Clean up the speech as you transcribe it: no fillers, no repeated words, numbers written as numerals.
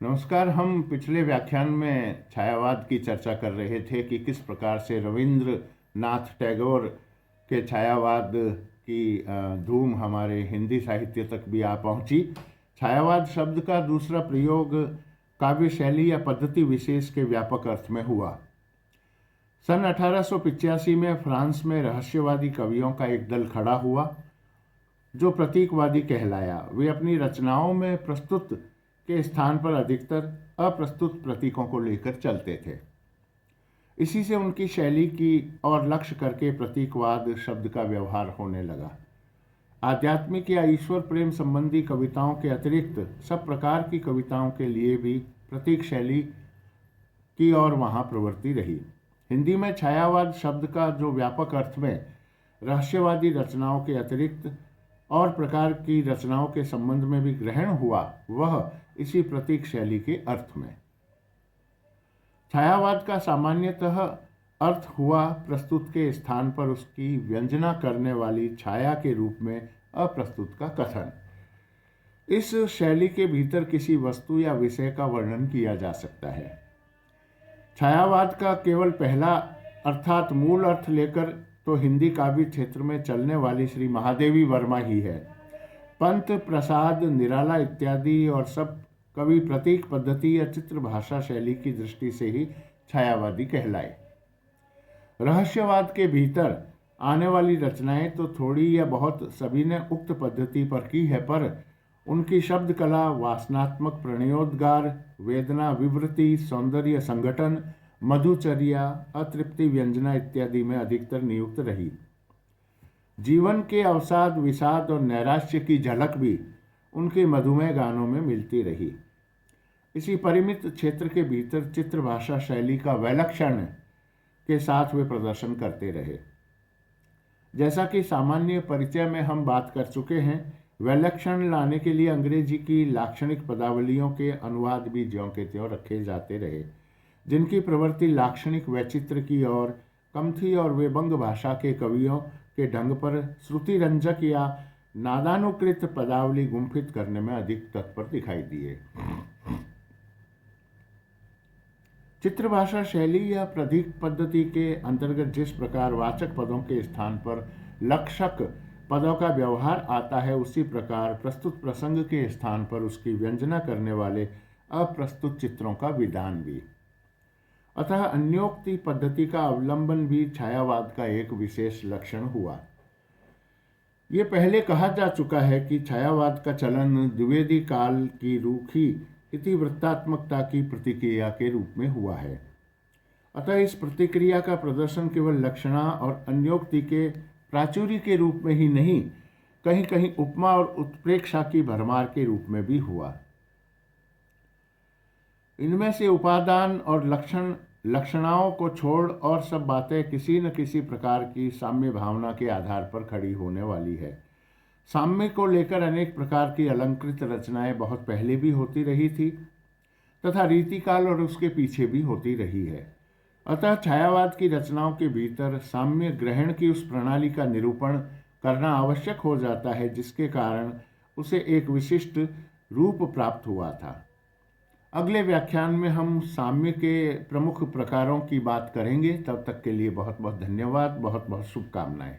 नमस्कार। हम पिछले व्याख्यान में छायावाद की चर्चा कर रहे थे कि किस प्रकार से रविंद्रनाथ टैगोर के छायावाद की धूम हमारे हिंदी साहित्य तक भी आ पहुंची। छायावाद शब्द का दूसरा प्रयोग काव्य शैली या पद्धति विशेष के व्यापक अर्थ में हुआ। सन 1885 में फ्रांस में रहस्यवादी कवियों का एक दल खड़ा हुआ जो प्रतीकवादी कहलाया। वे अपनी रचनाओं में प्रस्तुत के स्थान पर अधिकतर अप्रस्तुत प्रतीकों को लेकर चलते थे। इसी से उनकी शैली की और लक्ष्य करके प्रतीकवाद शब्द का व्यवहार होने लगा। आध्यात्मिक या ईश्वर प्रेम संबंधी कविताओं के अतिरिक्त सब प्रकार की कविताओं के लिए भी प्रतीक शैली की और वहाँ प्रवृत्ति रही। हिंदी में छायावाद शब्द का जो व्यापक अर्थ में रहस्यवादी रचनाओं के अतिरिक्त और प्रकार की रचनाओं के संबंध में भी ग्रहण हुआ, वह इसी प्रतीक शैली के अर्थ में। छायावाद का सामान्यतः अर्थ हुआ प्रस्तुत के स्थान पर उसकी व्यंजना करने वाली छाया के रूप में अप्रस्तुत का कथन। इस शैली के भीतर किसी वस्तु या विषय का वर्णन किया जा सकता है। छायावाद का केवल पहला अर्थात मूल अर्थ लेकर तो हिंदी काव्य क्षेत्र में चलने वाली श्री महादेवी वर्मा ही है। पंत, प्रसाद, निराला इत्यादि और सब कवि प्रतीक पद्धति या चित्र भाषा शैली की दृष्टि से ही छायावादी कहलाए। रहस्यवाद के भीतर आने वाली रचनाएं तो थोड़ी या बहुत सभी ने उक्त पद्धति पर की है, पर उनकी शब्द कला, वासनात्मक प्रणयोद्गार, वेदना विवृत्ति, सौंदर्य संगठन, मधुचर्या, अतृप्ति व्यंजना इत्यादि में अधिकतर नियुक्त रही। जीवन के अवसाद, विषाद और नैराश्य की झलक भी उनके मधुमेह गानों में मिलती रही। इसी परिमित क्षेत्र के भीतर चित्र भाषा शैली का वैलक्षण के साथ वे प्रदर्शन करते रहे। जैसा कि सामान्य परिचय में हम बात कर चुके हैं, वैलक्षण लाने के लिए अंग्रेजी की लाक्षणिक पदावलियों के अनुवाद भी ज्यों के त्यों रखे जाते रहे, जिनकी प्रवृत्ति लाक्षणिक वैचित्र की ओर कम थी और वे बंग भाषा के कवियों के ढंग पर श्रुति रंजक या नादानुकृत पदावली गुम्फित करने में अधिक तत्पर दिखाई दिए। चित्र भाषा शैली या प्रतीक पद्धति के अंतर्गत जिस प्रकार वाचक पदों के स्थान पर लक्षक पदों का व्यवहार आता है, उसी प्रकार प्रस्तुत प्रसंग के स्थान पर उसकी व्यंजना करने वाले अप्रस्तुत चित्रों का विधान भी। अतः अन्योक्ति पद्धति का अवलंबन भी छायावाद का एक विशेष लक्षण हुआ। ये पहले कहा जा चुका है कि छायावाद का चलन द्विवेदी काल की रूखी इतिवृत्तात्मकता की प्रतिक्रिया के रूप में हुआ है। अतः इस प्रतिक्रिया का प्रदर्शन केवल लक्षणा और अन्योक्ति के प्राचुर्य के रूप में ही नहीं, कहीं कहीं उपमा और उत्प्रेक्षा की भरमार के रूप में भी हुआ। इनमें से उपादान और लक्षणाओं को छोड़ और सब बातें किसी न किसी प्रकार की साम्य भावना के आधार पर खड़ी होने वाली है। साम्य को लेकर अनेक प्रकार की अलंकृत रचनाएं बहुत पहले भी होती रही थी तथा रीतिकाल और उसके पीछे भी होती रही है। अतः छायावाद की रचनाओं के भीतर साम्य ग्रहण की उस प्रणाली का निरूपण करना आवश्यक हो जाता है, जिसके कारण उसे एक विशिष्ट रूप प्राप्त हुआ था। अगले व्याख्यान में हम साम्य के प्रमुख प्रकारों की बात करेंगे। तब तक के लिए बहुत बहुत धन्यवाद, बहुत बहुत शुभकामनाएं।